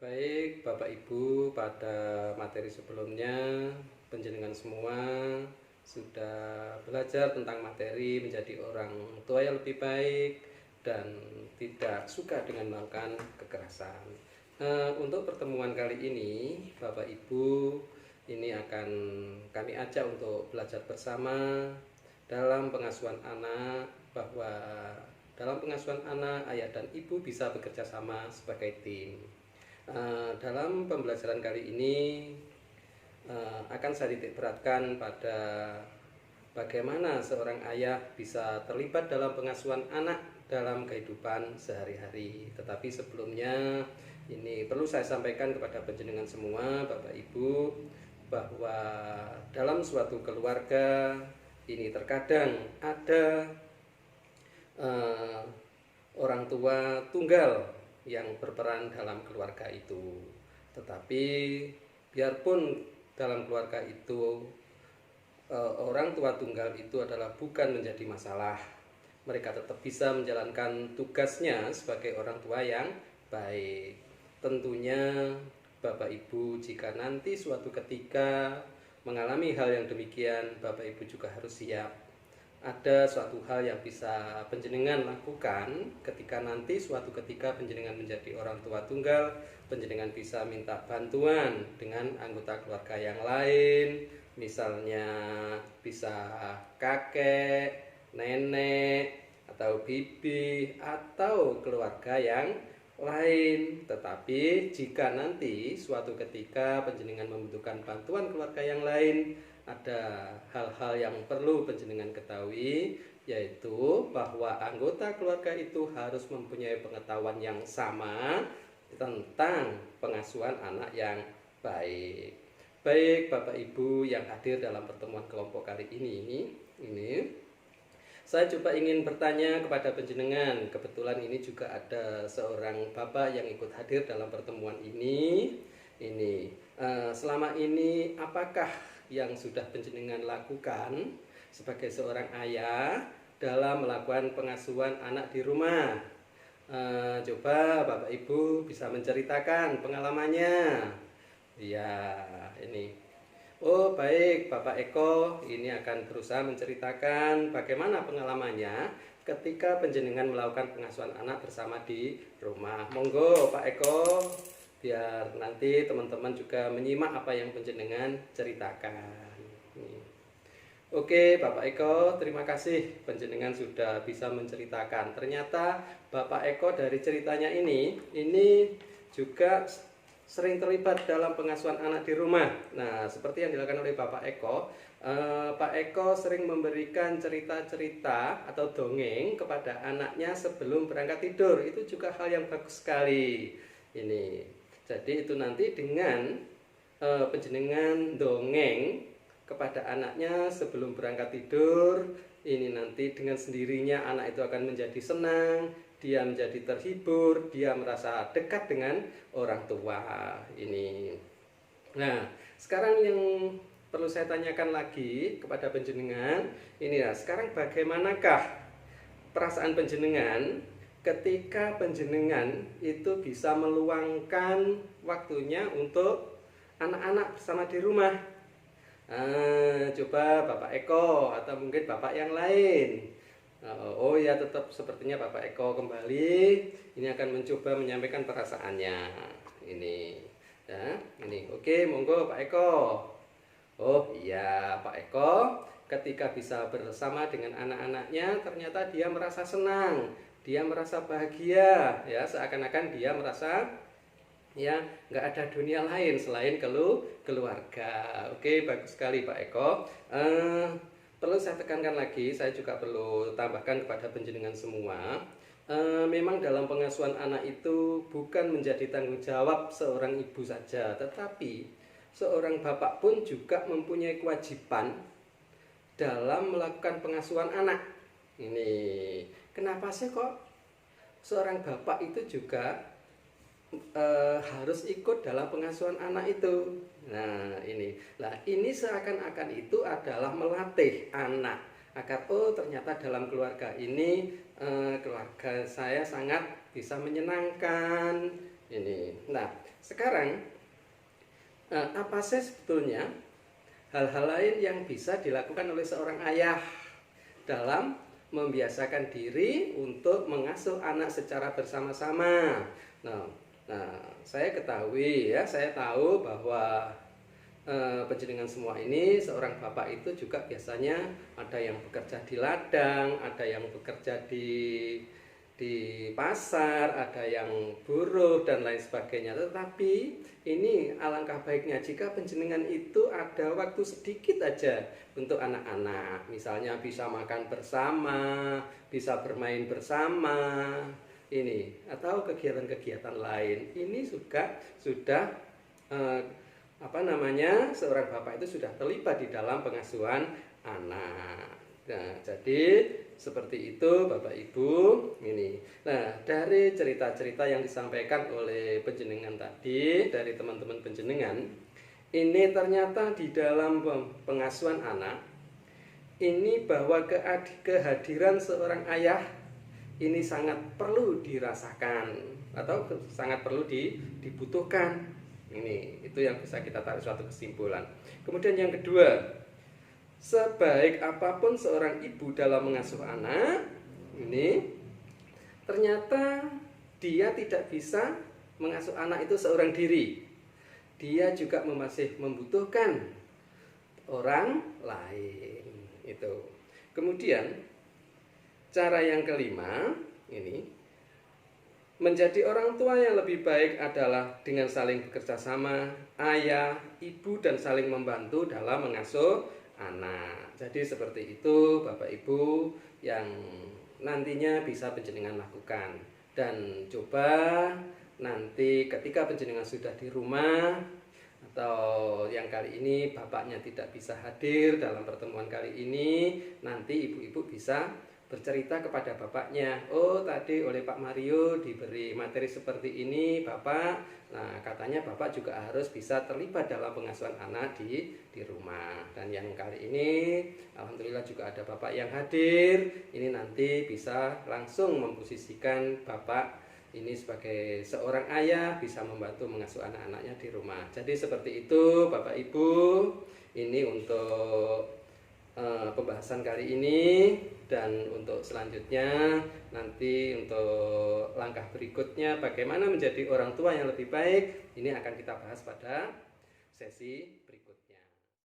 Baik, Bapak Ibu, pada materi sebelumnya penjenengan semua sudah belajar tentang materi menjadi orang tua yang lebih baik dan tidak suka dengan melakukan kekerasan. Untuk pertemuan kali ini, Bapak Ibu, ini akan kami ajak untuk belajar bersama dalam pengasuhan anak, bahwa dalam pengasuhan anak, ayah dan ibu bisa bekerja sama sebagai tim. Dalam pembelajaran kali ini akan saya titik beratkan pada bagaimana seorang ayah bisa terlibat dalam pengasuhan anak dalam kehidupan sehari-hari. Tetapi sebelumnya ini perlu saya sampaikan kepada panjenengan semua, Bapak Ibu, bahwa dalam suatu keluarga ini terkadang ada orang tua tunggal yang berperan dalam keluarga itu. Tetapi biarpun dalam keluarga itu orang tua tunggal itu adalah bukan menjadi masalah, mereka tetap bisa menjalankan tugasnya sebagai orang tua yang baik. Tentunya Bapak Ibu, jika nanti suatu ketika mengalami hal yang demikian, Bapak Ibu juga harus siap. Ada suatu hal yang bisa panjenengan lakukan ketika nanti suatu ketika panjenengan menjadi orang tua tunggal. Panjenengan bisa minta bantuan dengan anggota keluarga yang lain, misalnya bisa kakek, nenek, atau bibi, atau keluarga yang lain. Tetapi jika nanti suatu ketika panjenengan membutuhkan bantuan keluarga yang lain, ada hal-hal yang perlu panjenengan ketahui, yaitu bahwa anggota keluarga itu harus mempunyai pengetahuan yang sama tentang pengasuhan anak yang baik. Baik Bapak Ibu yang hadir dalam pertemuan kelompok kali ini saya coba ingin bertanya kepada panjenengan. Kebetulan ini juga ada seorang bapak yang ikut hadir dalam pertemuan ini. Selama ini apakah yang sudah panjenengan lakukan sebagai seorang ayah dalam melakukan pengasuhan anak di rumah? Coba Bapak Ibu bisa menceritakan pengalamannya. Ya, ini. Oh baik, Bapak Eko ini akan berusaha menceritakan bagaimana pengalamannya ketika panjenengan melakukan pengasuhan anak bersama di rumah. Monggo Pak Eko, biar nanti teman-teman juga menyimak apa yang panjenengan ceritakan. Oke Bapak Eko, terima kasih panjenengan sudah bisa menceritakan. Ternyata Bapak Eko dari ceritanya ini juga sering terlibat dalam pengasuhan anak di rumah. Nah, seperti yang dilakukan oleh Bapak Eko, Pak Eko sering memberikan cerita-cerita atau dongeng kepada anaknya sebelum berangkat tidur. Itu juga hal yang bagus sekali. Jadi itu nanti dengan panjenengan dongeng kepada anaknya sebelum berangkat tidur, ini nanti dengan sendirinya anak itu akan menjadi senang, dia menjadi terhibur, dia merasa dekat dengan orang tua ini. Nah, sekarang yang perlu saya tanyakan lagi kepada panjenengan, sekarang bagaimanakah perasaan panjenengan ketika panjenengan itu bisa meluangkan waktunya untuk anak-anak bersama di rumah? Coba Bapak Eko atau mungkin Bapak yang lain. Oh ya, tetap sepertinya Bapak Eko kembali. Ini akan mencoba menyampaikan perasaannya. Oke, monggo Pak Eko. Oh iya, Pak Eko ketika bisa bersama dengan anak-anaknya, ternyata dia merasa senang, dia merasa bahagia, ya, seakan-akan dia merasa ya nggak ada dunia lain selain keluarga. Oke, bagus sekali Pak Eko. Perlu saya tekankan lagi, saya juga perlu tambahkan kepada panjenengan semua, memang dalam pengasuhan anak itu bukan menjadi tanggung jawab seorang ibu saja, tetapi seorang bapak pun juga mempunyai kewajiban dalam melakukan pengasuhan anak. Kenapa sih kok seorang bapak itu juga harus ikut dalam pengasuhan anak itu? Ini seakan-akan itu adalah melatih anak agar ternyata dalam keluarga ini keluarga saya sangat bisa menyenangkan, Ini. Nah, sekarang apa sih sebetulnya hal-hal lain yang bisa dilakukan oleh seorang ayah dalam membiasakan diri untuk mengasuh anak secara bersama-sama? Nah, saya ketahui ya, saya tahu bahwa penjenengan semua ini, seorang bapak itu juga biasanya ada yang bekerja di ladang, ada yang bekerja di pasar, ada yang buruh dan lain sebagainya. Tetapi ini alangkah baiknya jika penjenengan itu ada waktu sedikit aja untuk anak-anak, misalnya bisa makan bersama, bisa bermain bersama, ini atau kegiatan-kegiatan lain. Ini juga sudah seorang bapak itu sudah terlibat di dalam pengasuhan anak. Nah, jadi seperti itu Bapak Ibu ini. Nah, dari cerita-cerita yang disampaikan oleh penjenengan tadi, dari teman-teman penjenengan, ini ternyata di dalam pengasuhan anak ini bahwa kehadiran seorang ayah ini sangat perlu dirasakan atau sangat perlu dibutuhkan. Ini itu yang bisa kita tarik suatu kesimpulan. Kemudian yang kedua, sebaik apapun seorang ibu dalam mengasuh anak, ini ternyata dia tidak bisa mengasuh anak itu seorang diri. Dia juga masih membutuhkan orang lain. Itu. Kemudian cara yang kelima, ini menjadi orang tua yang lebih baik adalah dengan saling bekerja sama, ayah, ibu, dan saling membantu dalam mengasuh anak. Jadi seperti itu Bapak Ibu yang nantinya bisa penjenengan lakukan. Dan coba nanti ketika penjenengan sudah di rumah, atau yang kali ini bapaknya tidak bisa hadir dalam pertemuan kali ini, nanti ibu-ibu bisa bercerita kepada bapaknya, oh tadi oleh Pak Mario diberi materi seperti ini Bapak. Nah, katanya Bapak juga harus bisa terlibat dalam pengasuhan anak di rumah. Dan yang kali ini alhamdulillah juga ada Bapak yang hadir. Ini nanti bisa langsung memposisikan Bapak ini sebagai seorang ayah, bisa membantu mengasuh anak-anaknya di rumah. Jadi seperti itu Bapak Ibu. Ini untuk pembahasan kali ini, dan untuk selanjutnya nanti untuk langkah berikutnya bagaimana menjadi orang tua yang lebih baik, ini akan kita bahas pada sesi